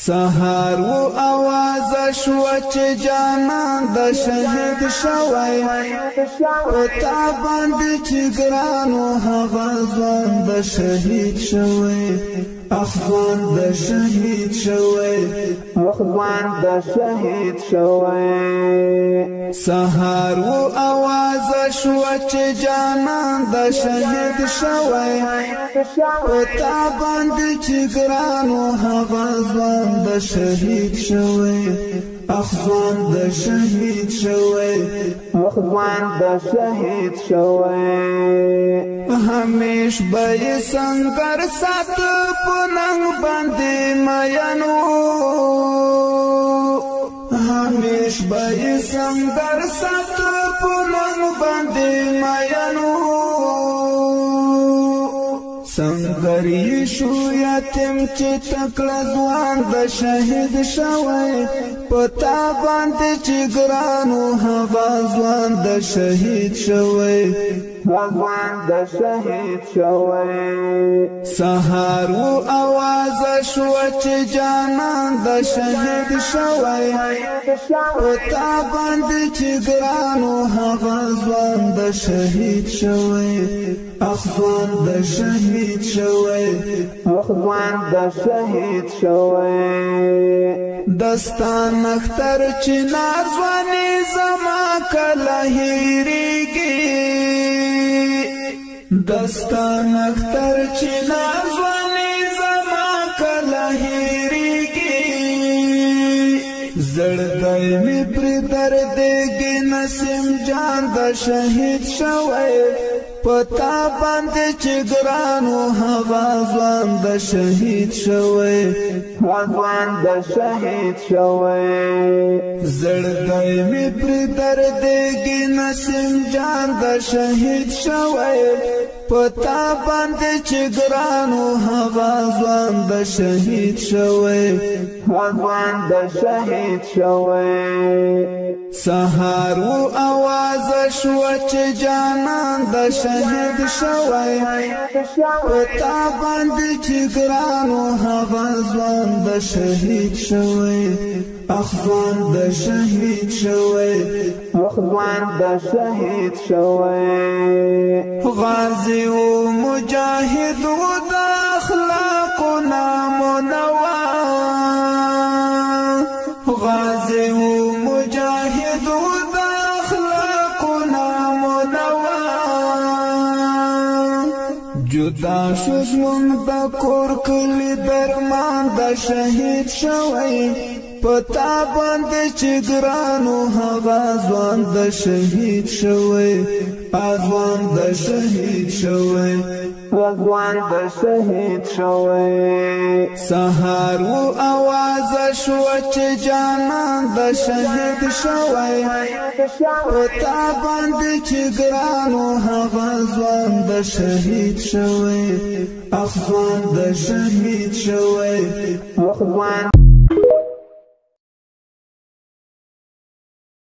سهار و आवाज شو چې جانان د شهید شوی پتا باندې چې ګرانو هغه ځوان د شهید شوی اخوان د شهید شوی اخوان د شهید شوی سهار و आवाज شو چې جانان د شهید شوی پتا باندې چې ګرانو هغه ځوان د شهید شوی اخوان د شهید شوی اخوان د شهید شوی همیش به سنگر سات پننګ باندې مینو همیش به سنگر سات پننګ باندې مینو سنگری شو یتیم چې تکړه ځوان د شهید شوی پتا باندې چې ګرانو هغه ځوان د شهید شوی ځوان د شهید شوی سهار و आवाज شو چې جانان د شهید شوی پتا باندې چې ګرانو هغه ځوان د شهید شوی اخوان د شهید شوی اخوان د شهید شوی دستان اختر چنار ځواني زما کله هېرېږي دستان اختر چنار ځواني زما کله هېرېږي زړګی مې پرې دردېږي نسیم جان د شهید شوی پتا باندې چې ګرانو هغه ځوان د شهید شوی ځوان د شهید شوی زړګی مې پرې دردېږي نسیم جان د شهید شوی پتا باندې چې ګرانو هغه ځوان د شهید شوی ځوان د شهید شوی سهار و आवाज شو چې جانان د شهید شوی پتا باندې چې ګرانو هغه ځوان د شهید شوی اخوان د شهید شوی اخوان د شهید شوی غازی و مجاهد و د اخلاقنا منوا غازی و مجاهد و د اخلاقنا منوا جدا شوم د کور کلی درمان د شهید شوی پتا باندې چې ګرانو هغه ځوان د شهید شوی ځوان د شهید شوی ځوان د شهید شوی سهار و आवाज شو چې جانان د شهید شوی پتا باندې چې ګرانو هغه ځوان د شهید شوی اخوان د شهید شوی اخوان